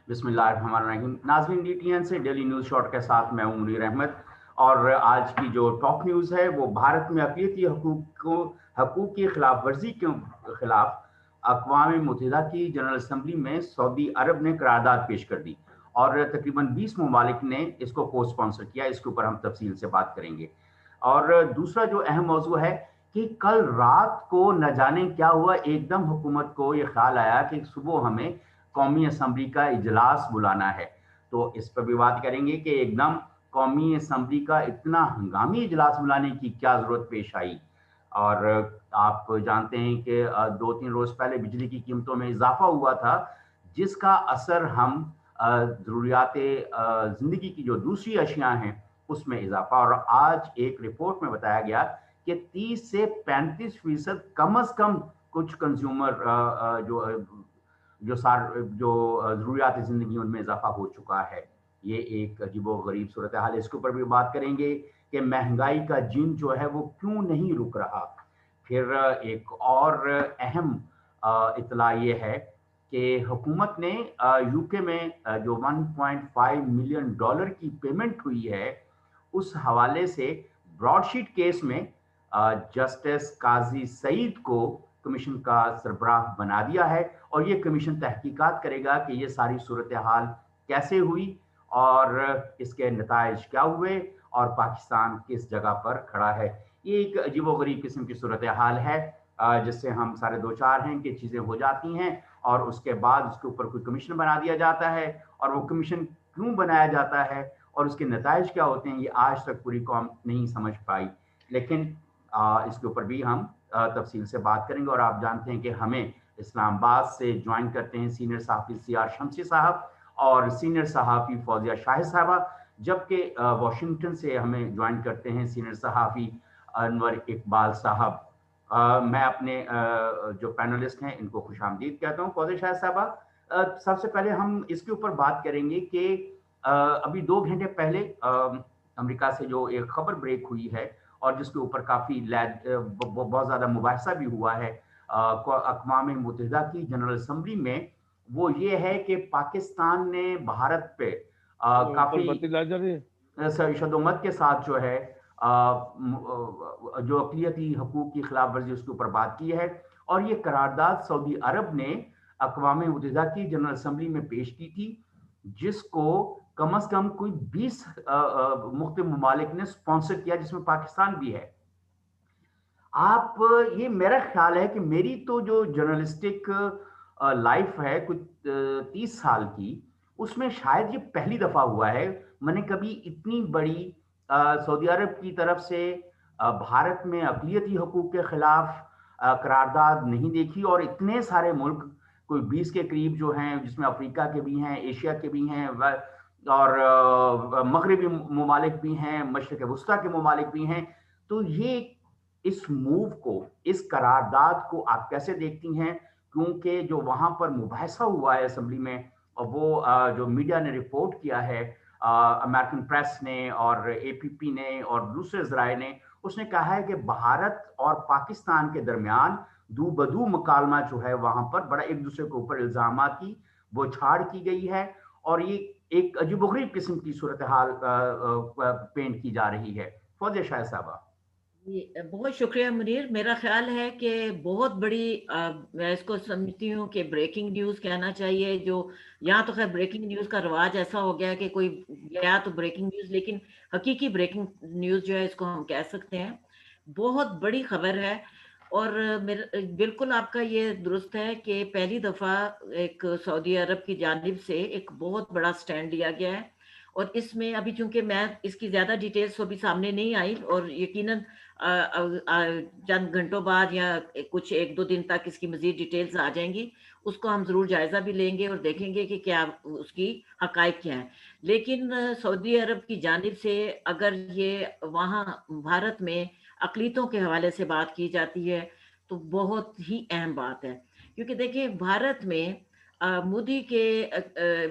بسم اللہ الرحمن الرحیم. ناظرین ڈی ٹی این سے ڈیلی نیوز شارٹ کے ساتھ میں ہوں منیر احمد. اور آج کی جو ٹاپ نیوز ہے وہ بھارت میں اقلیتی حقوق کی خلاف ورزی کے خلاف اقوام متحدہ کی جنرل اسمبلی میں سعودی عرب نے قرارداد پیش کر دی اور تقریباً 20 ممالک نے اس کو کو اسپانسر کیا. اس کے اوپر ہم تفصیل سے بات کریں گے. اور دوسرا جو اہم موضوع ہے کہ کل رات کو نہ جانے کیا ہوا، ایک دم حکومت کو یہ خیال آیا کہ صبح ہمیں قومی اسمبلی کا اجلاس بلانا ہے. تو اس پر بھی بات کریں گے کہ ایک دم قومی اسمبلی کا اتنا ہنگامی اجلاس بلانے کی کیا ضرورت پیش آئی. اور آپ جانتے ہیں کہ 2-3 روز پہلے بجلی کی قیمتوں میں اضافہ ہوا تھا، جس کا اثر ہم ضروریات زندگی کی جو دوسری اشیاء ہیں اس میں اضافہ. اور آج ایک رپورٹ میں بتایا گیا کہ 30 سے 35% کم از کم کچھ کنزیومر جو ضروریات زندگی ان میں اضافہ ہو چکا ہے. یہ ایک عجیب و غریب صورتحال ہے. اس کے اوپر بھی بات کریں گے کہ مہنگائی کا جن جو ہے وہ کیوں نہیں رک رہا. پھر ایک اور اہم اطلاع یہ ہے کہ حکومت نے یو کے میں جو $1.5 ملین کی پیمنٹ ہوئی ہے، اس حوالے سے براڈ شیٹ کیس میں جسٹس قاضی سعید کو کمیشن کا سربراہ بنا دیا ہے. اور یہ کمیشن تحقیقات کرے گا کہ یہ ساری صورتحال کیسے ہوئی اور اس کے نتائج کیا ہوئے اور پاکستان کس جگہ پر کھڑا ہے. یہ ایک عجیب و غریب قسم کی صورتحال ہے جس سے ہم سارے دو چار ہیں کہ چیزیں ہو جاتی ہیں اور اس کے بعد اس کے اوپر کوئی کمیشن بنا دیا جاتا ہے، اور وہ کمیشن کیوں بنایا جاتا ہے اور اس کے نتائج کیا ہوتے ہیں یہ آج تک پوری قوم نہیں سمجھ پائی. لیکن اس کے اوپر بھی ہم تفصیل سے بات کریں گے. اور آپ جانتے ہیں کہ ہمیں اسلام آباد سے جوائن کرتے ہیں سینئر صحافی سیار شمسی صاحب اور سینئر صحافی فوزیہ شاہد صاحبہ، جبکہ واشنگٹن سے ہمیں جوائن کرتے ہیں سینئر صحافی انور اقبال صاحب. میں اپنے جو پینلسٹ ہیں ان کو خوش آمدید کہتا ہوں. فوزیہ شاہد صاحبہ، سب سے پہلے ہم اس کے اوپر بات کریں گے کہ ابھی 2 گھنٹے پہلے امریکہ سے جو ایک خبر بریک ہوئی ہے اور جس کے اوپر کافی بہت زیادہ مباحثہ بھی ہوا ہے اقوام متحدہ کی جنرل اسمبلی میں، وہ یہ ہے کہ پاکستان نے بھارت پہ کافی شد و مت کے ساتھ جو ہے جو اقلیتی حقوق کی خلاف ورزی اس کے اوپر بات کی ہے. اور یہ قرارداد سعودی عرب نے اقوام متحدہ کی جنرل اسمبلی میں پیش کی تھی، جس کو کم از کم کوئی 20 مختلف ممالک نے سپانسر کیا، جس میں پاکستان بھی ہے. آپ یہ میرا خیال ہے کہ میری تو جو جرنلسٹک لائف ہے کچھ 30 سال کی، اس میں شاید یہ پہلی دفعہ ہوا ہے. میں نے کبھی اتنی بڑی سعودی عرب کی طرف سے بھارت میں اقلیتی حقوق کے خلاف قرارداد نہیں دیکھی. اور اتنے سارے ملک، کوئی 20 کے قریب جو ہیں، جس میں افریقہ کے بھی ہیں، ایشیا کے بھی ہیں اور مغربی ممالک بھی ہیں، مشرق وسطیٰ کے ممالک بھی ہیں. تو یہ اس موو کو، اس قرارداد کو آپ کیسے دیکھتی ہیں؟ کیونکہ جو وہاں پر مباحثہ ہوا ہے اسمبلی میں، اور وہ جو میڈیا نے رپورٹ کیا ہے، امریکن پریس نے اور اے پی پی نے اور دوسرے ذرائع نے، اس نے کہا ہے کہ بھارت اور پاکستان کے درمیان دو بدو مکالمہ جو ہے وہاں پر بڑا ایک دوسرے کے اوپر الزامات کی وہ چھاڑ کی گئی ہے. اور یہ ایک عجیب و غریب قسم کی صورتحال پینٹ کی جا رہی ہے. فوزیہ شاہد صاحبہ. بہت شکریہ منیر. میرا خیال ہے کہ بہت بڑی میں اس کو سمجھتی ہوں کہ بریکنگ نیوز کہنا چاہیے. جو یہاں تو خیر بریکنگ نیوز کا رواج ایسا ہو گیا کہ کوئی گیا تو بریکنگ نیوز، لیکن حقیقی بریکنگ نیوز جو ہے اس کو ہم کہہ سکتے ہیں. بہت بڑی خبر ہے اور بالکل آپ کا یہ درست ہے کہ پہلی دفعہ ایک سعودی عرب کی جانب سے ایک بہت بڑا سٹینڈ لیا گیا ہے. اور اس میں ابھی چونکہ میں اس کی زیادہ ڈیٹیلز تو ابھی سامنے نہیں آئی، اور یقیناً چند گھنٹوں بعد یا کچھ 1-2 دن تک اس کی مزید ڈیٹیلز آ جائیں گی. اس کو ہم ضرور جائزہ بھی لیں گے اور دیکھیں گے کہ کیا اس کی حقائق کیا ہیں. لیکن سعودی عرب کی جانب سے اگر یہ وہاں بھارت میں اقلیتوں کے حوالے سے بات کی جاتی ہے تو بہت ہی اہم بات ہے. کیونکہ دیکھیں بھارت میں مودی کے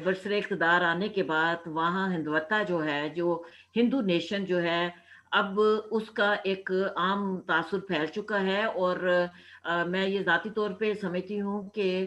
برسر اقتدار آنے کے بعد وہاں ہندوتا جو ہے، جو ہندو نیشن جو ہے، اب اس کا ایک عام تاثر پھیل چکا ہے. اور میں یہ ذاتی طور پہ سمجھتی ہوں کہ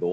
2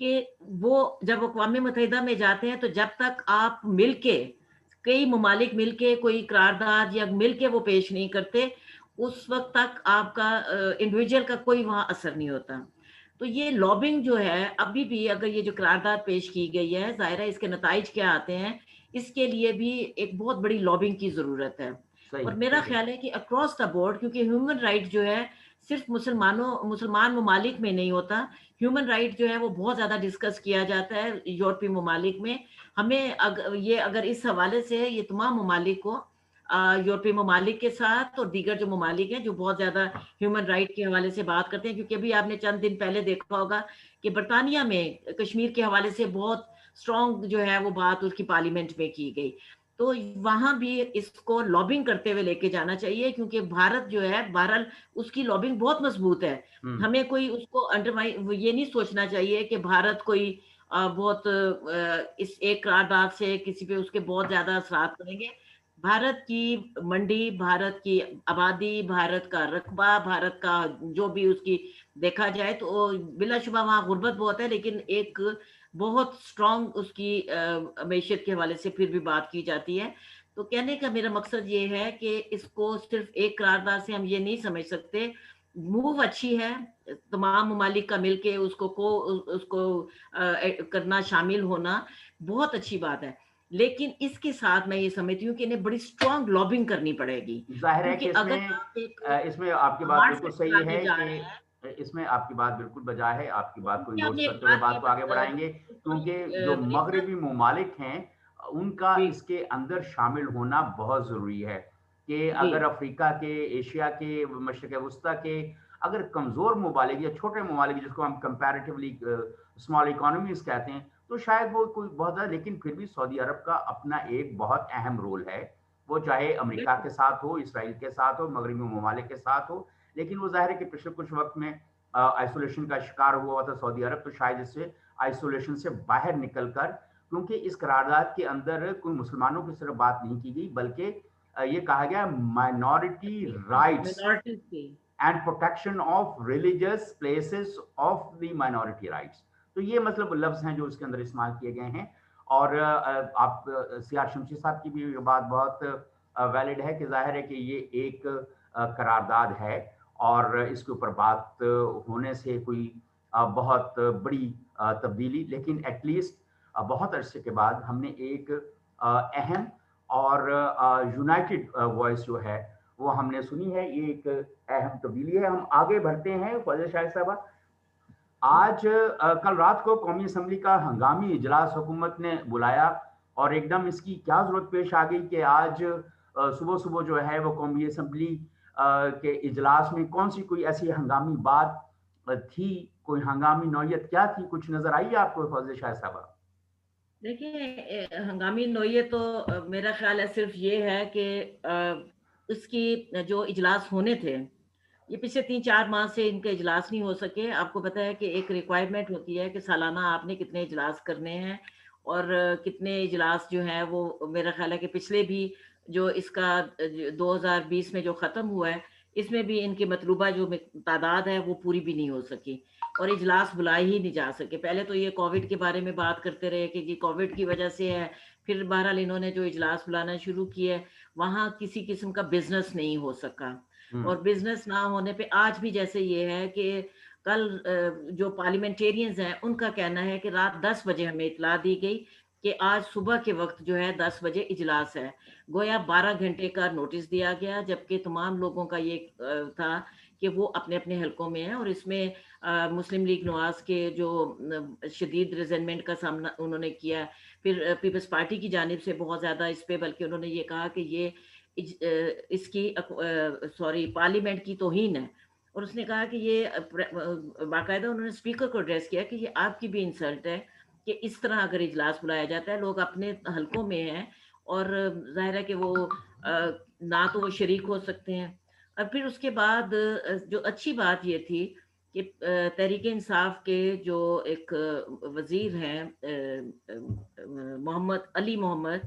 کہ وہ جب اقوام متحدہ میں جاتے ہیں تو جب تک آپ مل کے کئی ممالک مل کے کوئی قرارداد یا مل کے وہ پیش نہیں کرتے اس وقت تک آپ کا انڈیویجول کا کوئی وہاں اثر نہیں ہوتا. تو یہ لابنگ جو ہے ابھی بھی اگر یہ جو قرارداد پیش کی گئی ہے ظاہر ہے اس کے نتائج کیا آتے ہیں اس کے لیے بھی ایک بہت بڑی لابنگ کی ضرورت ہے. اور میرا خیال ہے کہ اکراس دا بورڈ کیونکہ ہیومن رائٹ جو ہے صرف مسلمان ممالک میں نہیں ہوتا, ہیومن رائٹ جو ہے وہ بہت زیادہ ڈسکس کیا جاتا ہے یورپی ممالک میں. ہمیں اگر اس حوالے سے یہ تمام ممالک کو یورپی ممالک کے ساتھ اور دیگر جو ممالک ہیں جو بہت زیادہ ہیومن رائٹ کے حوالے سے بات کرتے ہیں, کیونکہ ابھی آپ نے چند دن پہلے دیکھا ہوگا کہ برطانیہ میں کشمیر کے حوالے سے بہت اسٹرانگ جو ہے وہ بات اس کی پارلیمنٹ میں کی گئی. تو وہاں بھی اس کو لابنگ کرتے ہوئے لے کے جانا چاہیے کیونکہ بھارت جو ہے بہرحال اس کی لابنگ بہت مضبوط ہے. ہمیں کوئی اس کو یہ نہیں سوچنا چاہیے کہ بھارت کوئی بہت اس ایک قرارداد سے کسی پہ اس کے بہت زیادہ اثرات پڑیں گے. بھارت کی منڈی, بھارت کی آبادی, بھارت کا رقبہ, بھارت کا جو بھی اس کی دیکھا جائے تو بلا شبہ وہاں غربت بہت ہے لیکن ایک بہت اسٹرانگ اس کی معیشت کے حوالے سے پھر بھی بات کی جاتی ہے. تو کہنے کا میرا مقصد یہ ہے کہ اس کو صرف ایک قرارداد سے ہم یہ نہیں سمجھ سکتے. موو اچھی ہے, تمام ممالک کا مل کے اس کو کرنا, شامل ہونا بہت اچھی بات ہے, لیکن اس کے ساتھ میں یہ سمجھتی ہوں کہ انہیں بڑی اسٹرانگ لابنگ کرنی پڑے گی. ظاہر ہے کہ اس میں آپ کی بات بالکل صحیح ہے کہ اس میں آپ کی بات بالکل بجا ہے, آپ کی بات کو انڈورس کرتے ہوئے بات کو آگے بڑھائیں گے کیونکہ جو مغربی ممالک ہیں ان کا اس کے اندر شامل ہونا بہت ضروری ہے کہ اگر افریقہ کے, ایشیا کے, مشرق وسطیٰ کے اگر کمزور ممالک یا چھوٹے ممالک جس کو ہم کمپیریٹیولی اسمال اکانومیز کہتے ہیں تو شاید وہ کوئی بہت زیادہ, لیکن پھر بھی سعودی عرب کا اپنا ایک بہت اہم رول ہے, وہ چاہے امریکہ کے ساتھ ہو, اسرائیل کے ساتھ ہو, مغربی ممالک کے ساتھ ہو, لیکن وہ ظاہر ہے کہ پچھلے کچھ وقت میں آئسولیشن کا شکار ہوا تھا سعودی عرب, تو شاید اس سے آئسولیشن سے باہر نکل کر, کیونکہ اس قرارداد کے اندر کوئی مسلمانوں کی صرف بات نہیں کی گئی بلکہ یہ کہا گیا minority rights and protection of religious places of the minority rights. تو یہ مطلب لفظ ہیں جو اس کے اندر استعمال کیے گئے ہیں. اور آپ سیاہ شمشی صاحب کی بھی بات بہت ویلڈ ہے کہ ظاہر ہے کہ یہ ایک قرارداد ہے اور اس کے اوپر بات ہونے سے کوئی بہت بڑی تبدیلی, لیکن ایٹ لیسٹ بہت عرصے کے بعد ہم نے ایک اہم اور یونائٹڈ وائس جو ہے وہ ہم نے سنی ہے. یہ ایک اہم تبدیلی ہے. ہم آگے بڑھتے ہیں. فوزیہ شاہد صاحبہ, آج کل رات کو قومی اسمبلی کا ہنگامی اجلاس حکومت نے بلایا اور ایک دم اس کی کیا ضرورت پیش آ گئی کہ آج صبح صبح جو ہے وہ قومی اسمبلی کے اجلاس میں کون سی کوئی ایسی ہنگامی بات تھی, کوئی ہنگامی نوعیت کیا تھی, کچھ نظر آئی آپ کو فوزیہ شاہد صاحبہ؟ دیکھیں ہنگامی نوعیت تو میرا خیال ہے صرف یہ ہے کہ اس کی جو اجلاس ہونے تھے یہ پچھلے 3-4 ماہ سے ان کے اجلاس نہیں ہو سکے. آپ کو پتہ ہے کہ ایک ریکوائرمنٹ ہوتی ہے کہ سالانہ آپ نے کتنے اجلاس کرنے ہیں اور کتنے اجلاس جو ہیں وہ میرا خیال ہے کہ پچھلے بھی جو اس کا 2020 میں جو ختم ہوا ہے اس میں بھی ان کی مطلوبہ جو تعداد ہے وہ پوری بھی نہیں ہو سکی اور اجلاس بلائے ہی نہیں جا سکے. پہلے تو یہ کووڈ کے بارے میں بات کرتے رہے کہ یہ کووڈ کی وجہ سے ہے, پھر بہرحال انہوں نے جو اجلاس بلانا شروع کیے وہاں کسی قسم کا بزنس نہیں ہو سکا اور بزنس نہ ہونے پہ آج بھی جیسے یہ ہے کہ کل جو پارلیمنٹیرینز ہیں ان کا کہنا ہے کہ رات 10 بجے ہمیں اطلاع دی گئی کہ آج صبح کے وقت جو ہے 10 بجے اجلاس ہے. گویا 12 گھنٹے کا نوٹس دیا گیا جبکہ تمام لوگوں کا یہ تھا کہ وہ اپنے اپنے حلقوں میں ہیں اور اس میں مسلم لیگ نواز کے جو شدید ریزنمنٹ کا سامنا انہوں نے کیا, پھر پیپلز پارٹی کی جانب سے بہت زیادہ اس پہ, بلکہ انہوں نے یہ کہا کہ یہ اس کی پارلیمنٹ کی توہین ہے اور اس نے کہا کہ یہ باقاعدہ انہوں نے اسپیکر کو ایڈریس کیا کہ یہ آپ کی بھی انسلٹ ہے کہ اس طرح اگر اجلاس بلایا جاتا ہے, لوگ اپنے حلقوں میں ہیں اور ظاہر ہے کہ وہ نہ تو وہ شریک ہو سکتے ہیں. اور پھر اس کے بعد جو اچھی بات یہ تھی کہ تحریک انصاف کے جو ایک وزیر ہیں محمد علی محمد,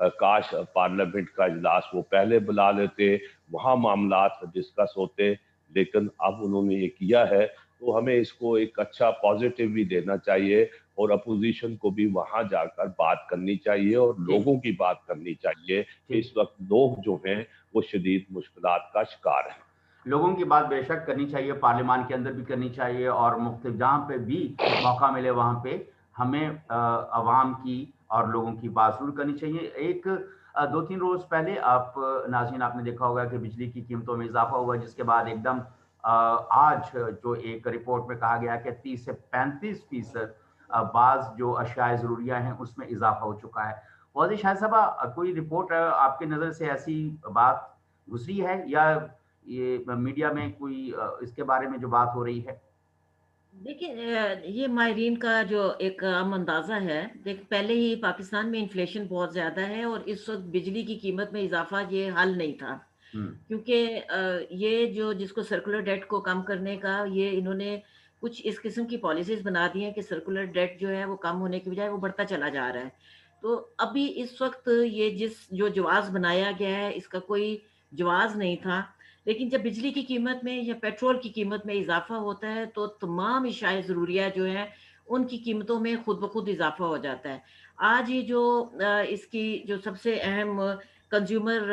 کاش پارلیمنٹ کا اجلاس وہ پہلے بلا لیتے, وہاں معاملات ڈسکس ہوتے, لیکن اب انہوں نے یہ کیا ہے تو ہمیں اس کو ایک اچھا پازیٹیو بھی دینا چاہیے, اور اپوزیشن کو بھی وہاں جا کر بات کرنی چاہیے اور لوگوں کی بات کرنی چاہیے کہ اس وقت لوگ جو ہیں وہ شدید مشکلات کا شکار ہیں. لوگوں کی بات بے شک کرنی چاہیے, پارلیمان کے اندر بھی کرنی چاہیے, اور مختلف جہاں پہ بھی موقع ملے وہاں پہ ہمیں عوام کی اور لوگوں کی بات ضرور کرنی چاہیے. ایک 2-3 روز پہلے آپ ناظرین آپ نے دیکھا ہوگا کہ بجلی کی قیمتوں میں اضافہ ہوا, جس کے بعد ایک دم آج جو ایک رپورٹ میں کہا گیا کہ 30 سے 35% بعض جو اشیاء ضروریہ ہیں اس میں اضافہ ہو چکا ہے. واضح شاہد صاحبہ, کوئی رپورٹ آپ کی نظر سے ایسی بات گزری ہے یا یہ میڈیا میں کوئی اس کے بارے میں جو بات ہو رہی ہے؟ دیکھیں یہ ماہرین کا جو ایک عام اندازہ ہے, پہلے ہی پاکستان میں انفلیشن بہت زیادہ ہے اور اس وقت بجلی کی قیمت میں اضافہ یہ حل نہیں تھا, کیونکہ یہ جو جس کو سرکولر ڈیٹ کو کم کرنے کا یہ انہوں نے کچھ اس قسم کی پالیسیز بنا دی ہیں کہ سرکولر ڈیٹ جو ہے وہ کم ہونے کی بجائے وہ بڑھتا چلا جا رہا ہے. تو ابھی اس وقت یہ جو جواز بنایا گیا ہے اس کا کوئی جواز نہیں تھا, لیکن جب بجلی کی قیمت میں یا پیٹرول کی قیمت میں اضافہ ہوتا ہے تو تمام اشیاء ضروریہ جو ہیں ان کی قیمتوں میں خود بخود اضافہ ہو جاتا ہے. آج یہ جو اس کی جو سب سے اہم کنزیومر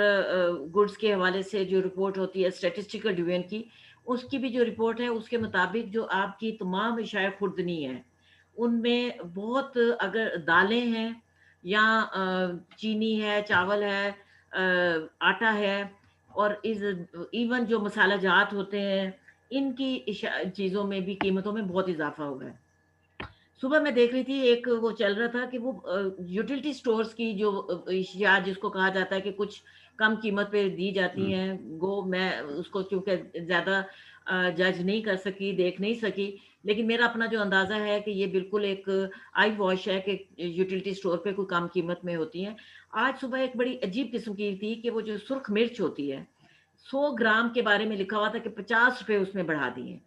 گڈز کے حوالے سے جو رپورٹ ہوتی ہے اسٹیٹسٹیکل ڈویژن کی, اس کی بھی جو رپورٹ ہے اس کے مطابق جو آپ کی تمام اشیاء خوردنی ہیں ان میں بہت, اگر دالیں ہیں یا چینی ہے, چاول ہے, آٹا ہے, اور ایون جو مسالہ جات ہوتے ہیں ان کی چیزوں میں بھی قیمتوں میں بہت اضافہ ہوا ہے. صبح میں دیکھ رہی تھی ایک وہ چل رہا تھا کہ وہ یوٹیلٹی سٹورز کی جو اشیاء جس کو کہا جاتا ہے کہ کچھ کم قیمت پہ دی جاتی ہیں, میں اس کو کیونکہ زیادہ جج نہیں کر سکی, دیکھ نہیں سکی, لیکن میرا اپنا جو اندازہ ہے کہ یہ بالکل ایک آئی واش ہے کہ یوٹیلٹی سٹور پہ کوئی کم قیمت میں ہوتی ہیں. آج صبح ایک بڑی عجیب قسم کی تھی کہ وہ جو سرخ مرچ ہوتی ہے 100 گرام کے بارے میں لکھا ہوا تھا کہ 50 روپے اس میں بڑھا دیے.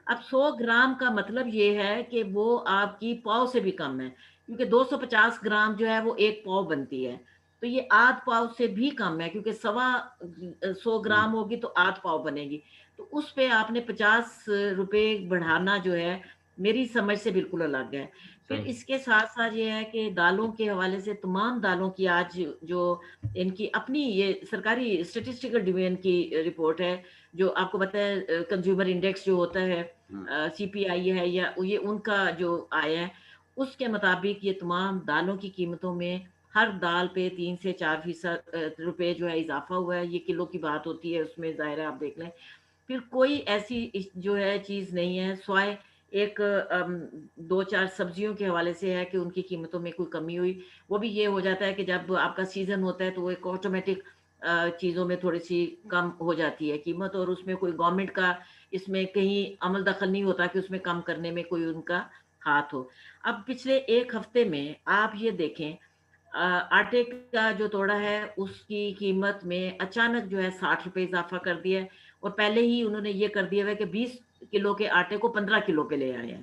اب 100 گرام کا مطلب یہ ہے کہ وہ آپ کی پاؤ سے بھی کم ہے, کیونکہ 250 گرام جو ہے وہ ایک پاؤ بنتی ہے, تو یہ آدھ پاؤ سے بھی کم ہے, کیونکہ 100 گرام ہوگی تو آدھ پاؤ بنے گی, تو اس پہ آپ نے 50 روپے بڑھانا جو ہے میری سمجھ سے بالکل الگ ہے. پھر اس کے ساتھ ساتھ یہ ہے کہ دالوں کے حوالے سے تمام دالوں کی آج جو ان کی اپنی یہ سرکاری اسٹیٹسٹیکل ڈویژن کی رپورٹ ہے, جو آپ کو پتہ ہے کنزیومر انڈیکس جو ہوتا ہے سی پی آئی ہے یا یہ ان کا جو آیا ہے, اس کے مطابق یہ تمام دالوں کی قیمتوں میں ہر دال پہ 3 سے 4% روپے جو ہے اضافہ ہوا ہے. یہ کلو کی بات ہوتی ہے, اس میں ظاہر ہے آپ دیکھ لیں. پھر کوئی ایسی جو ہے چیز نہیں ہے سوائے ایک 2-4 سبزیوں کے حوالے سے ہے کہ ان کی قیمتوں میں کوئی کمی ہوئی. وہ بھی یہ ہو جاتا ہے کہ جب آپ کا سیزن ہوتا ہے تو وہ ایک آٹومیٹک چیزوں میں تھوڑی سی کم ہو جاتی ہے قیمت, اور اس میں کوئی گورنمنٹ کا اس میں کہیں عمل دخل نہیں ہوتا کہ اس میں کم کرنے میں کوئی ان کا ہاتھ ہو. اب پچھلے ایک ہفتے میں آپ یہ دیکھیں آٹے کا جو توڑا ہے اس کی قیمت میں اچانک جو ہے 60 روپے اضافہ کر دیا ہے, اور پہلے ہی انہوں نے یہ کر دیا ہے کہ 20 کلو کے آٹے کو 15 کلو پہ لے آئے ہیں.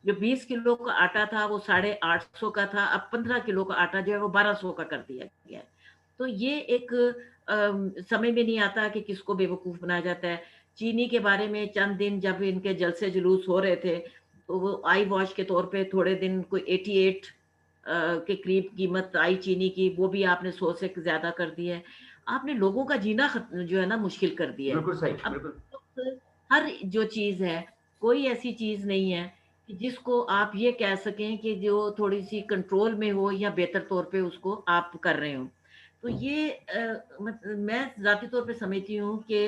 جو 20 کلو کا آٹا تھا وہ 850 کا تھا, اب 15 کلو کا آٹا جو ہے وہ 1200 کا کر دیا گیا ہے. تو یہ ایک سمجھ میں نہیں آتا کہ کس کو بے وقوف بنایا جاتا ہے. چینی کے بارے میں چند دن جب ان کے جلسے جلوس ہو رہے تھے تو وہ آئی واش کے طور پہ تھوڑے دن کوئی 88 کے قریب قیمت آئی چینی کی, وہ بھی آپ نے 100 سے زیادہ کر دی ہے. آپ نے لوگوں کا جینا جو ہے نا مشکل کر دیا ہے. بالکل صحیح, اب بالکل ہر جو چیز ہے کوئی ایسی چیز نہیں ہے کہ جس کو آپ یہ کہہ سکیں کہ جو تھوڑی سی کنٹرول میں ہو یا بہتر طور پہ اس کو آپ کر رہے ہوں. تو یہ میں ذاتی طور پہ سمجھتی ہوں کہ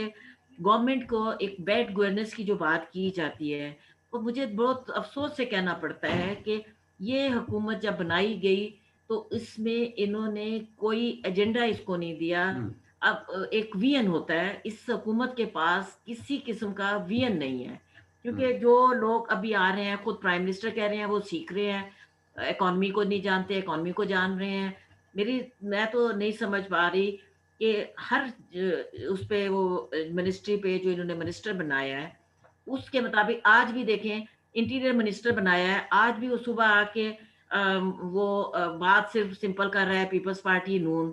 گورنمنٹ کو ایک بیڈ گورننس کی جو بات کی جاتی ہے وہ مجھے بہت افسوس سے کہنا پڑتا ہے کہ یہ حکومت جب بنائی گئی تو اس میں انہوں نے کوئی ایجنڈا اس کو نہیں دیا. اب ایک وین ہوتا ہے, اس حکومت کے پاس کسی قسم کا وین نہیں ہے, کیونکہ جو لوگ ابھی آ رہے ہیں خود پرائم منسٹر کہہ رہے ہیں وہ سیکھ رہے ہیں, اکانومی کو نہیں جانتے, اکانومی کو جان رہے ہیں. میں تو نہیں سمجھ پا رہی کہ ہر اس پہ وہ منسٹری پہ جو انہوں نے منسٹر بنایا ہے اس کے مطابق آج بھی دیکھیں انٹیریئر منسٹر بنایا ہے, آج بھی وہ صبح آ کے وہ بات صرف سمپل کر رہا ہے پیپلز پارٹی نون,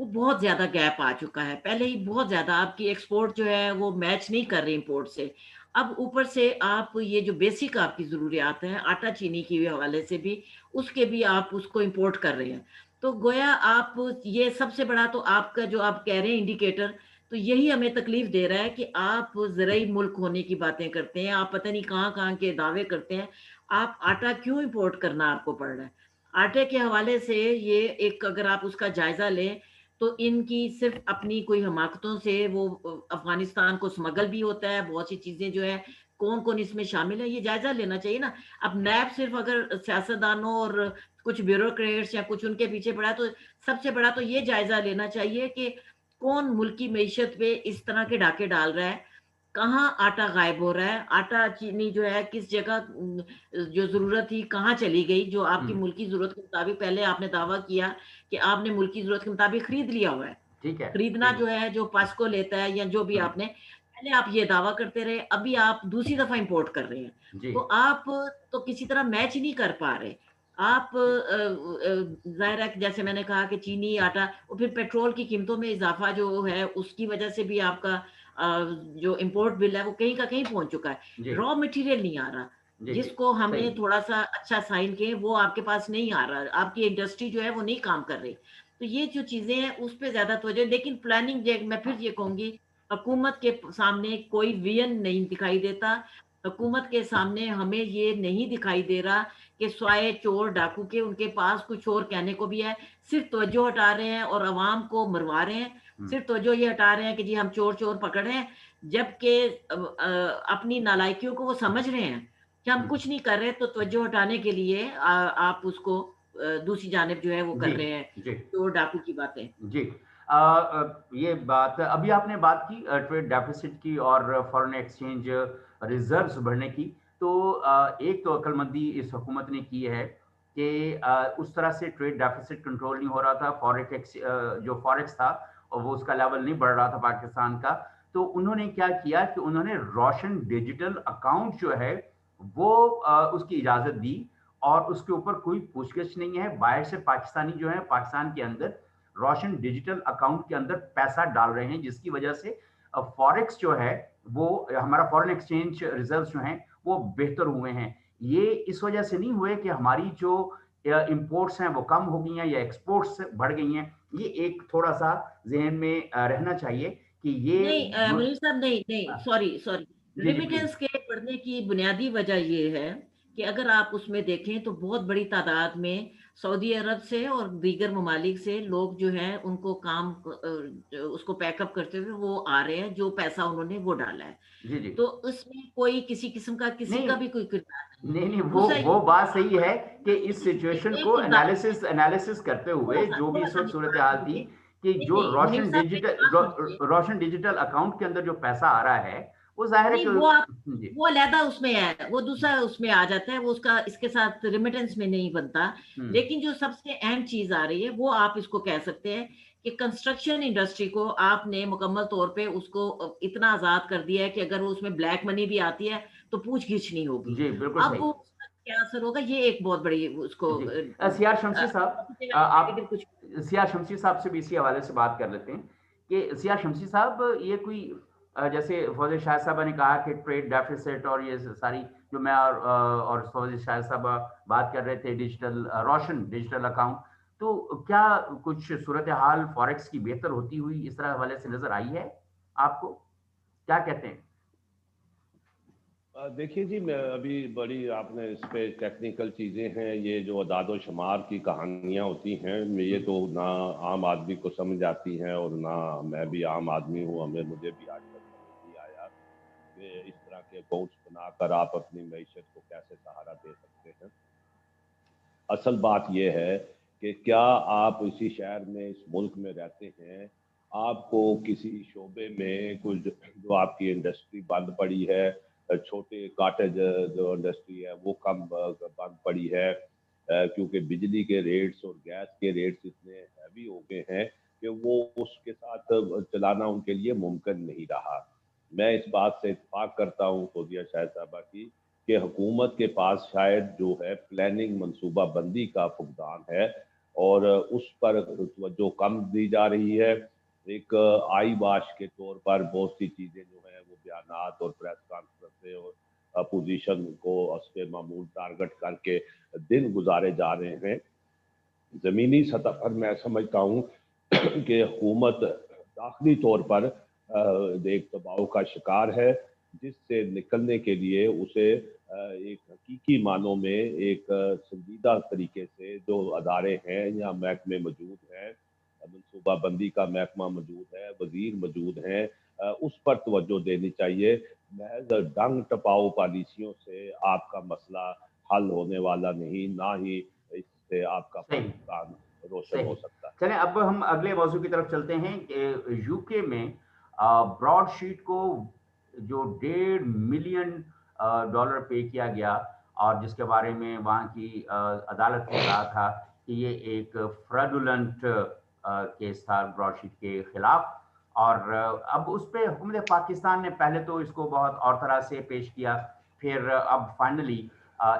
وہ بہت زیادہ گیپ آ چکا ہے. پہلے ہی بہت زیادہ آپ کی ایکسپورٹ جو ہے وہ میچ نہیں کر رہی امپورٹ سے. اب اوپر سے آپ یہ جو بیسک آپ کی ضروریات ہیں آٹا چینی کے حوالے سے بھی اس کے بھی آپ اس کو امپورٹ کر رہے ہیں. تو گویا آپ یہ سب سے بڑا تو آپ کا جو آپ کہہ رہے ہیں انڈیکیٹر تو یہی ہمیں تکلیف دے رہا ہے کہ آپ زرعی ملک ہونے کی باتیں کرتے ہیں, آپ پتہ نہیں کہاں کہاں کے دعوے کرتے ہیں. آپ آٹا کیوں امپورٹ کرنا آپ کو پڑ رہا ہے؟ آٹے کے حوالے سے یہ ایک اگر آپ اس کا جائزہ لیں تو ان کی صرف اپنی کوئی حماقتوں سے وہ افغانستان کو سمگل بھی ہوتا ہے, بہت سی چیزیں جو ہے کون کون اس میں شامل ہے یہ جائزہ لینا چاہیے نا. اب نیب صرف اگر سیاستدانوں اور کچھ بیوروکریٹس یا کچھ ان کے پیچھے پڑا تو سب سے بڑا تو یہ جائزہ لینا چاہیے کہ کون ملکی معیشت پہ اس طرح کے ڈاکے ڈال رہا ہے, کہاں آٹا غائب ہو رہا ہے, آٹا چینی جو ہے کس جگہ جو ضرورت تھی کہاں چلی گئی, جو آپ کی ملکی ضرورت کے مطابق پہلے آپ نے دعویٰ کیا کہ آپ نے ملکی ضرورت کے مطابق خرید لیا ہوا ہے. ٹھیک ہے, خریدنا جو ہے جو پاسکو لیتا ہے یا جو بھی آپ نے پہلے آپ یہ دعویٰ کرتے رہے, ابھی آپ دوسری دفعہ امپورٹ کر رہے ہیں. جی تو آپ تو کسی طرح میچ نہیں کر پا رہے. آپ ظاہر ہے جیسے میں نے کہا کہ چینی آٹا اور پھر پیٹرول کی قیمتوں میں اضافہ جو ہے اس کی وجہ سے بھی آپ کا جو امپورٹ بل ہے وہ کہیں کا کہیں پہنچ چکا ہے. جی را مٹیریل نہیں آ رہا جی جس جی کو ہمیں صحیح. تھوڑا سا اچھا سائن کے وہ آپ کے پاس نہیں آ رہا, آپ کی انڈسٹری جو ہے وہ نہیں کام کر رہی. تو یہ جو چیزیں ہیں اس پہ زیادہ توجہ, لیکن پلاننگ میں پھر یہ کہوں گی حکومت کے سامنے کوئی ویژن نہیں دکھائی دیتا. حکومت کے سامنے ہمیں یہ نہیں دکھائی دے رہا کہ سوائے چور ڈاکو کے ان کے پاس کچھ اور کہنے کو بھی ہے. صرف توجہ ہٹا رہے ہیں اور عوام کو مروا رہے ہیں. صرف توجہ یہ ہٹا رہے ہیں کہ جی ہم چور چور پکڑ رہے ہیں, جبکہ اپنی نالائکیوں کو وہ سمجھ رہے ہیں کہ ہم کچھ نہیں کر رہے. تو توجہ ہٹانے کے لیے آپ اس کو دوسری جانب جو ہے وہ کر جی رہے ہیں جی چور ڈاکو کی باتیں. جی یہ بات ابھی آپ نے بات کی ٹریڈ ڈیفیسٹ کی اور فارن ایکسچینج ریزروز بڑھنے کی. تو ایک تو عقل مندی اس حکومت نے کی ہے کہ اس طرح سے ٹریڈ ڈیفیسٹ کنٹرول نہیں ہو رہا تھا. جو فوریکس تھا وہ اس کا لیول نہیں بڑھ رہا تھا پاکستان کا. تو انہوں نے کیا کیا کہ انہوں نے روشن ڈیجیٹل اکاؤنٹ جو ہے وہ اس کی اجازت دی, اور اس کے اوپر کوئی پوچھ گچھ نہیں ہے. باہر سے پاکستانی جو ہے پاکستان کے اندر روشن ڈیجیٹل اکاؤنٹ کے اندر پیسہ ڈال رہے ہیں, جس کی وجہ سے فوریکس جو ہے وہ ہمارا فارن ایکسچینج ریزروز جو ہیں وہ بہتر ہوئے ہیں. یہ اس وجہ سے نہیں ہوئے کہ ہماری جو امپورٹس ہیں وہ کم ہو گئی ہیں یا ایکسپورٹس بڑھ گئی ہیں. یہ ایک تھوڑا سا ذہن میں رہنا چاہیے کہ یہ نہیں منیر صاحب, نہیں سوری جی جی پلیز. ریمیٹنس کے بڑھنے کی بنیادی وجہ یہ ہے کہ اگر آپ اس میں دیکھیں تو بہت بڑی تعداد میں سعودی عرب سے اور دیگر ممالک سے لوگ جو ہیں ان کو کام اس کو پیک اپ کرتے ہوئے وہ آ رہے ہیں, جو پیسہ انہوں نے وہ ڈالا ہے. جی جی تو اس میں کوئی کسی قسم کا کسی نہیں کا بھی کوئی کردار نہیں ہے. نہیں دوسرا وہ بات صحیح ہے کہ اس سچویشن ایک کو کردار انالیسس کرتے ہوئے جو بھی تھوڑا اس سا وقت میری صورتحال بات تھی سنیے. کہ نہیں جو نہیں منیر صاحب میری بات سنیے. روشن ڈیجیٹل اکاؤنٹ کے اندر جو پیسہ آ رہا ہے وہ ظاہر ہے نہیں کہ وہ آپ جی وہ علیحدہ اس میں ہے, وہ دوسرا اس میں آ جاتا ہے, وہ اس کا اس کے ساتھ ریمیٹنس میں نہیں بنتا. لیکن جو سب سے اہم چیز آ رہی ہے وہ آپ اس کو کہہ سکتے ہیں کہ کنسٹرکشن انڈسٹری کو آپ نے مکمل طور پہ اس کو اتنا آزاد کر دیا ہے کہ اگر وہ اس میں بلیک منی بھی آتی ہے تو پوچھ گچھ نہیں ہوگی. جی بالکل اب صحیح. وہ اس کا کیا اثر ہوگا یہ ایک بہت بڑی اس کو جی سیار شمشی صاحب, آپ کچھ سیار شمشی صاحب سے بھی اسی حوالے سے بات کر لیتے ہیں کہ سیار شمشی صاحب یہ کوئی جیسے فوزی شاہد صاحبہ نے کہا کہ ٹریڈ ڈیفیسٹ اور یہ ساری جو میں اور فوزی شاہد صاحبہ بات کر رہے تھے ڈیجیٹل روشن ڈیجیٹل اکاؤنٹ, تو کیا کچھ صورتحال فوریکس کی بہتر ہوتی ہوئی اس طرح حوالے سے نظر آئی ہے آپ کو؟ کیا کہتے ہیں؟ دیکھیے جی, میں ابھی بڑی آپ نے اس پہ ٹیکنیکل چیزیں ہیں, یہ جو اعداد و شمار کی کہانیاں ہوتی ہیں یہ تو نہ عام آدمی کو سمجھ آتی ہیں اور نہ میں بھی عام آدمی ہوں, مجھے بھی آج تک سمجھ نہیں آیا کہ اس طرح کے اکاؤنٹس بنا کر آپ اپنی معیشت کو کیسے سہارا دے سکتے ہیں. اصل بات یہ ہے کہ کیا آپ اسی شہر میں اس ملک میں رہتے ہیں, آپ کو کسی شعبے میں کچھ جو آپ کی انڈسٹری بند پڑی ہے, چھوٹے کاٹیج جو انڈسٹری ہے وہ کم بند پڑی ہے کیونکہ بجلی کے ریٹس اور گیس کے ریٹس اتنے ہیوی ہو گئے ہیں کہ وہ اس کے ساتھ چلانا ان کے لیے ممکن نہیں رہا. میں اس بات سے اتفاق کرتا ہوں فوزیہ شاہد صاحبہ کی کہ حکومت کے پاس شاید جو ہے پلاننگ منصوبہ بندی کا فقدان ہے. اور اس پر جو کم دی جا رہی ہے. ایک آئی باش کے طور پر بہت سی چیزیں جو ہیں وہ بیانات اور پریس کانفرنسیں اور اپوزیشن کو اس کے معمول ٹارگٹ کر کے دن گزارے جا رہے ہیں. زمینی سطح پر میں سمجھتا ہوں کہ حکومت داخلی طور پر ایک دباؤ کا شکار ہے، جس سے نکلنے کے لیے اسے ایک حقیقی معنوں میں ایک سنجیدہ طریقے سے جو ادارے ہیں یا محکمے موجود ہیں، منصوبہ بندی کا محکمہ موجود ہے، وزیر موجود ہیں، اس پر توجہ دینی چاہیے. محض ڈنگ ٹپاؤ پالیسیوں سے آپ کا مسئلہ حل ہونے والا نہیں، نہ ہی اس سے آپ کا پاکستان روشن ہو سکتا ہے. چلیں اب ہم اگلے موضوع کی طرف چلتے ہیں کہ یو کے میں براڈ شیٹ کو جو $1.5 ملین پے کیا گیا اور جس کے بارے میں وہاں کی عدالت نے کہا تھا کہ یہ ایک فراڈولنٹ کیس تھا براڈ شیٹ کے خلاف، اور اب اس پہ حکومت پاکستان نے پہلے تو اس کو بہت اور طرح سے پیش کیا، پھر اب فائنلی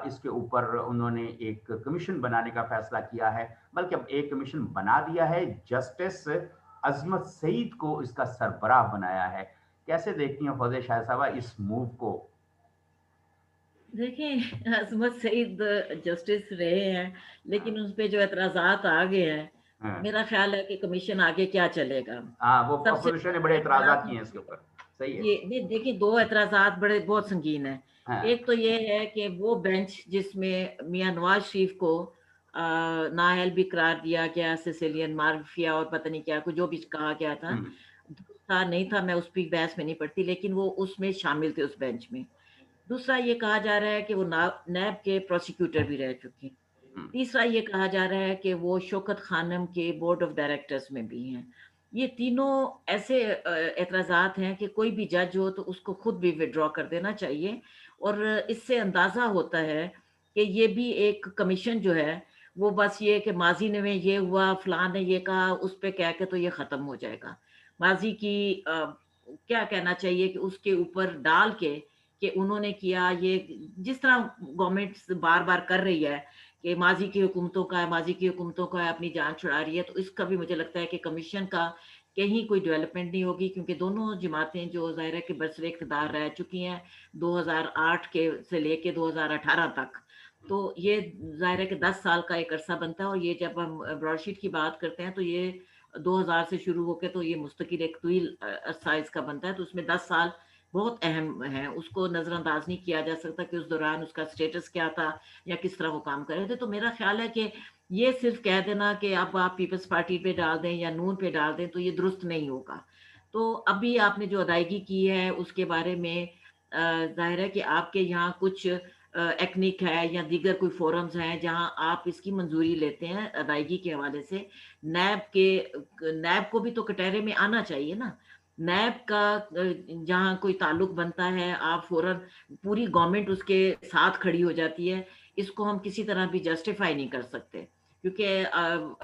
اس کے اوپر انہوں نے ایک کمیشن بنانے کا فیصلہ کیا ہے، بلکہ اب ایک کمیشن بنا دیا ہے. جسٹس عظمت سعید کو اس کا سربراہ بنایا ہے. کیسے دیکھتی ہیں فوزیہ شاہ صاحبہ اس موو کو؟ دیکھیں، عصمت سعید جسٹس رہے ہیں لیکن اس پہ جو اعتراضات آگے ہیں، میرا خیال ہے کہ کمیشن آگے کیا چلے گا. وہ اپوزیشن نے بڑے اعتراضات کیے ہیں اس کے اوپر. صحیح ہے. یہ دیکھیں، دو اعتراضات بہت سنگین ہیں. ایک تو یہ ہے کہ وہ بینچ جس میں میاں نواز شریف کو نااہل بھی قرار دیا گیا، سیسیلین مافیا اور پتہ نہیں کیا کچھ جو بھی کہا گیا تھا نہیں تھا، میں اس پہ بحث میں نہیں پڑتی، لیکن وہ اس میں شامل تھے اس بینچ میں. دوسرا یہ کہا جا رہا ہے کہ وہ نیب کے پروسیکیوٹر بھی رہ چکے ہیں. تیسرا یہ کہا جا رہا ہے کہ وہ شوکت خانم کے بورڈ آف ڈائریکٹرز میں بھی ہیں. یہ تینوں ایسے اعتراضات ہیں کہ کوئی بھی جج ہو تو اس کو خود بھی وڈرا کر دینا چاہیے، اور اس سے اندازہ ہوتا ہے کہ یہ بھی ایک کمیشن جو ہے وہ بس یہ کہ ماضی میں یہ ہوا، فلاں نے یہ کہا، اس پہ کہہ کے تو یہ ختم ہو جائے گا. ماضی کی کیا کہنا چاہیے کہ اس کے اوپر ڈال کے کہ انہوں نے کیا، یہ جس طرح گورنمنٹ بار بار کر رہی ہے کہ ماضی کی حکومتوں کا ہے اپنی جان چھڑا رہی ہے، تو اس کا بھی مجھے لگتا ہے کہ کمیشن کا کہیں کوئی ڈیولپمنٹ نہیں ہوگی، کیونکہ دونوں جماعتیں جو ظاہر ہے کہ برسر اقتدار رہ چکی ہیں 2008 کے سے لے کے 2018 تک، تو یہ ظاہر ہے کہ 10 سال کا ایک عرصہ بنتا ہے. اور یہ جب ہم براڈ شیٹ کی بات کرتے ہیں تو یہ 2000 سے شروع ہو کے تو یہ مستقل ایک طویل عرصہ اس کا بنتا ہے، تو اس میں 10 سال بہت اہم ہیں، اس کو نظر انداز نہیں کیا جا سکتا کہ اس دوران اس کا سٹیٹس کیا تھا یا کس طرح وہ کام کر رہے تھے. تو میرا خیال ہے کہ یہ صرف کہہ دینا کہ اب آپ پیپلز پارٹی پہ ڈال دیں یا نون پہ ڈال دیں تو یہ درست نہیں ہوگا. تو ابھی آپ نے جو ادائیگی کی ہے اس کے بارے میں ظاہر ہے کہ آپ کے یہاں کچھ ایکنک ہے یا دیگر کوئی فورمز ہیں جہاں آپ اس کی منظوری لیتے ہیں ادائیگی کے حوالے سے. نیب کو بھی تو کٹہرے میں آنا چاہیے نا. نیب کا جہاں کوئی تعلق بنتا ہے آپ فوراً پوری گورنمنٹ اس کے ساتھ کھڑی ہو جاتی ہے. اس کو ہم کسی طرح بھی جسٹیفائی نہیں کر سکتے، کیونکہ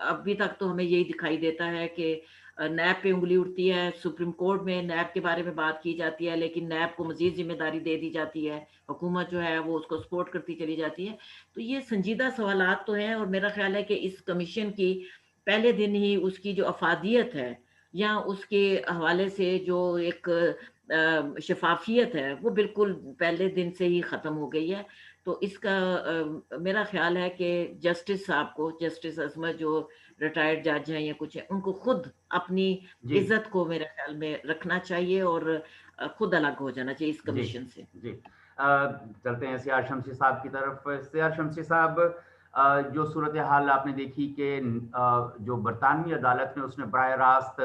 ابھی تک تو ہمیں یہی دکھائی دیتا ہے کہ نیب پہ انگلی اٹھتی ہے، سپریم کورٹ میں نیب کے بارے میں بات کی جاتی ہے لیکن نیب کو مزید ذمہ داری دے دی جاتی ہے، حکومت جو ہے وہ اس کو سپورٹ کرتی چلی جاتی ہے. تو یہ سنجیدہ سوالات تو ہیں، اور میرا خیال ہے کہ اس کمیشن کی پہلے دن ہی اس کی جو افادیت ہے یا اس کے حوالے سے جو ایک شفافیت ہے وہ بالکل پہلے دن سے ہی ختم ہو گئی ہے. تو اس کا میرا خیال ہے کہ جسٹس صاحب کو، جسٹس عصمت جو ریٹائرڈ جج ہیں یا کچھ ہیں، ان کو خود اپنی عزت کو میرے خیال میں رکھنا چاہیے اور خود الگ ہو جانا چاہیے اس کمیشن سے. جی چلتے ہیں سیار شمسی صاحب کی طرف. سیار شمسی صاحب، جو صورتحال آپ نے دیکھی کہ جو برطانوی عدالت نے اس نے براہ راست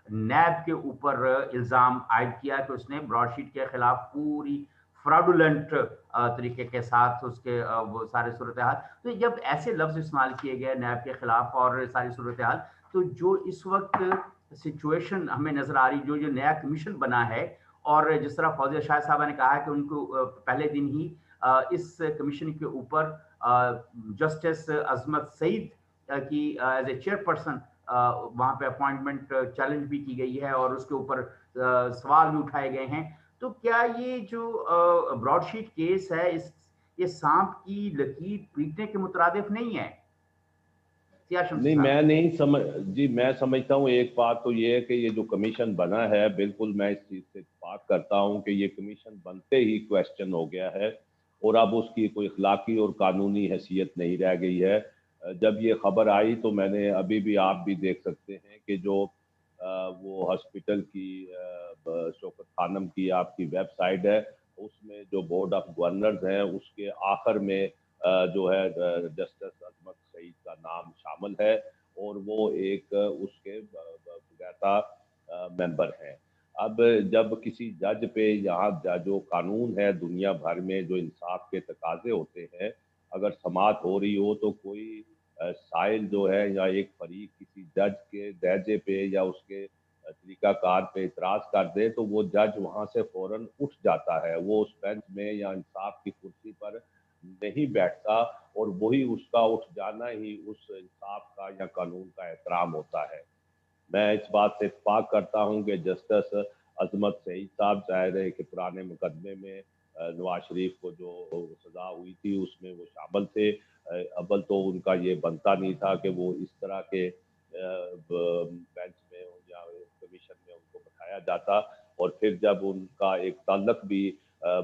نیب کے اوپر الزام عائد کیا کہ اس نے براڈ شیٹ کے خلاف پوری فراڈولنٹ طریقے کے ساتھ اس کے وہ سارے صورتحال، تو جب ایسے لفظ استعمال کیے گئے نیب کے خلاف اور ساری صورتحال، تو جو اس وقت سچویشن ہمیں نظر آ رہی، جو نیا کمیشن بنا ہے، اور جس طرح فوزیہ شاہ صاحبہ نے کہا ہے کہ ان کو پہلے دن ہی اس کمیشن کے اوپر جسٹس عظمت سعید کی ایز اے چیئر پرسن وہاں پہ اپوائنٹمنٹ چیلنج بھی کی گئی ہے اور اس کے اوپر سوال بھی اٹھائے گئے ہیں. تو کیا یہ جو براڈ شیٹ کیس ہے، یہ سانپ کی لکیر پیٹنے کے مترادف نہیں ہے؟ نہیں میں نہیں سمجھ جی، میں سمجھتا ہوں ایک بات تو یہ ہے کہ یہ جو کمیشن بنا ہے، بالکل میں اس چیز سے اتفاق کرتا ہوں کہ یہ کمیشن بنتے ہی کویسچن ہو گیا ہے اور اب اس کی کوئی اخلاقی اور قانونی حیثیت نہیں رہ گئی ہے۔ جب یہ خبر آئی تو میں نے ابھی بھی آپ بھی دیکھ سکتے ہیں کہ جو وہ ہاسپٹل کی شوکت خانم کی آپ کی ویب سائٹ ہے، اس میں جو بورڈ آف گورنرز ہیں اس کے آخر میں جو ہے جسٹس عظمت سعید کا نام شامل ہے اور وہ ایک اس کے باقاعدہ ممبر ہیں۔ اب جب کسی جج پہ یہاں جو قانون ہے دنیا بھر میں جو انصاف کے تقاضے ہوتے ہیں، اگر سماعت ہو رہی ہو تو کوئی سائل جو ہے یا ایک فریق کسی جج کے درجے پہ یا اس کے طریقہ کار پہ اعتراض کر دے تو وہ جج وہاں سے فوراً اٹھ جاتا ہے، وہ اس بینچ میں یا انصاف کی کرسی پر نہیں بیٹھتا، اور وہی اس کا اٹھ جانا ہی اس انصاف کا یا قانون کا احترام ہوتا ہے۔ میں اس بات سے اتفاق کرتا ہوں کہ جسٹس عظمت سعید صاحب ظاہر ہے کہ پرانے مقدمے میں نواز شریف کو جو سزا ہوئی تھی اس میں وہ شامل تھے۔ اول تو ان کا یہ بنتا نہیں تھا کہ وہ اس طرح کے بینچ میں یا کمیشن میں ان کو بٹھایا جاتا، اور پھر جب ان کا ایک تعلق بھی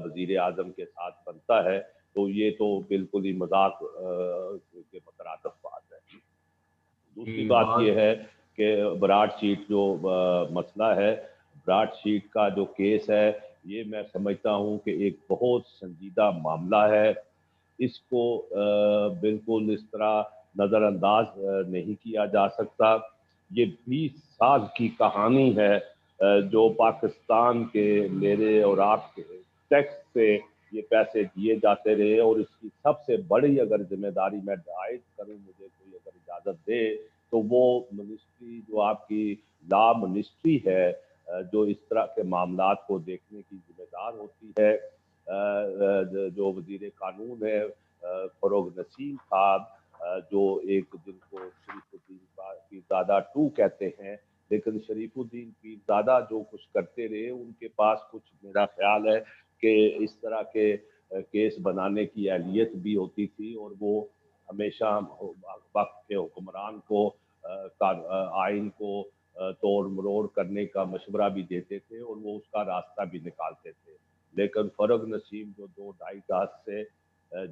وزیر اعظم کے ساتھ بنتا ہے تو یہ تو بالکل ہی مذاق کے مترادف بات ہے۔ دوسری بات یہ ہے کہ براڈ شیٹ جو مسئلہ ہے، براڈ شیٹ کا جو کیس ہے، یہ میں سمجھتا ہوں کہ ایک بہت سنجیدہ معاملہ ہے۔ اس کو بالکل اس طرح نظر انداز نہیں کیا جا سکتا۔ یہ 20 سال کی کہانی ہے جو پاکستان کے میرے اور آپ کے ٹیکس سے یہ پیسے دیے جاتے رہے، اور اس کی سب سے بڑی اگر ذمہ داری میں عائد کروں، مجھے کوئی اگر اجازت دے، تو وہ منسٹری جو آپ کی لا منسٹری ہے جو اس طرح کے معاملات کو دیکھنے کی ذمہ دار ہوتی ہے، جو وزیر قانون ہے فروغ نسیم صاحب، جو ایک جن کو شریف الدین پیرزادہ 2 کہتے ہیں، لیکن شریف الدین پیرزادہ جو کچھ کرتے رہے ان کے پاس کچھ میرا خیال ہے کہ اس طرح کے کیس بنانے کی اہلیت بھی ہوتی تھی، اور وہ ہمیشہ وقت کے حکمران کو آئین کو توڑ مروڑ کرنے کا مشورہ بھی دیتے تھے اور وہ اس کا راستہ بھی نکالتے تھے۔ لیکن فروغ نسیم جو 2-2.5 سال سے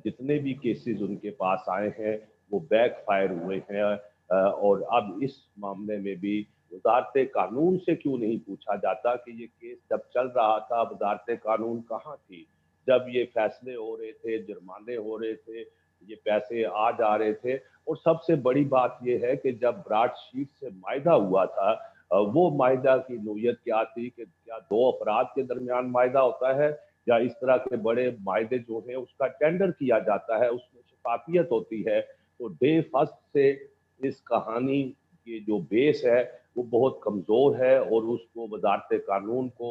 جتنے بھی کیسز ان کے پاس آئے ہیں وہ بیک فائر ہوئے ہیں، اور اب اس معاملے میں بھی وزارت قانون سے کیوں نہیں پوچھا جاتا کہ یہ کیس جب چل رہا تھا وزارت قانون کہاں تھی؟ جب یہ فیصلے ہو رہے تھے، جرمانے ہو رہے تھے، یہ پیسے آ جا رہے تھے، اور سب سے بڑی بات یہ ہے کہ جب براڈ شیٹ سے معاہدہ ہوا تھا، وہ معاہدہ کی نوعیت کیا تھی کہ کیا 2 افراد کے درمیان معاہدہ ہوتا ہے، یا اس طرح کے بڑے معاہدے جو ہیں اس کا ٹینڈر کیا جاتا ہے، اس میں شفافیت ہوتی ہے۔ تو ڈے فرسٹ سے اس کہانی کی جو بیس ہے وہ بہت کمزور ہے، اور اس کو وزارت قانون کو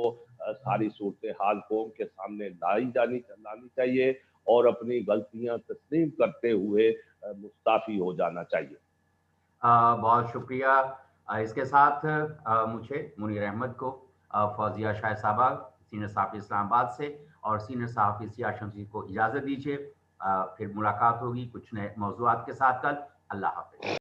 ساری صورتحال قوم کے سامنے لانی چاہیے، اور اپنی غلطیاں تسلیم کرتے ہوئے مستعفی ہو جانا چاہیے۔ بہت شکریہ۔ اس کے ساتھ مجھے منیر احمد کو فوزیہ شاہ صاحبہ سینئر صحافی اسلام آباد سے اور سینئر صحافی سیاہ شمسی کو اجازت دیجیے، پھر ملاقات ہوگی کچھ نئے موضوعات کے ساتھ کل۔ اللہ حافظ۔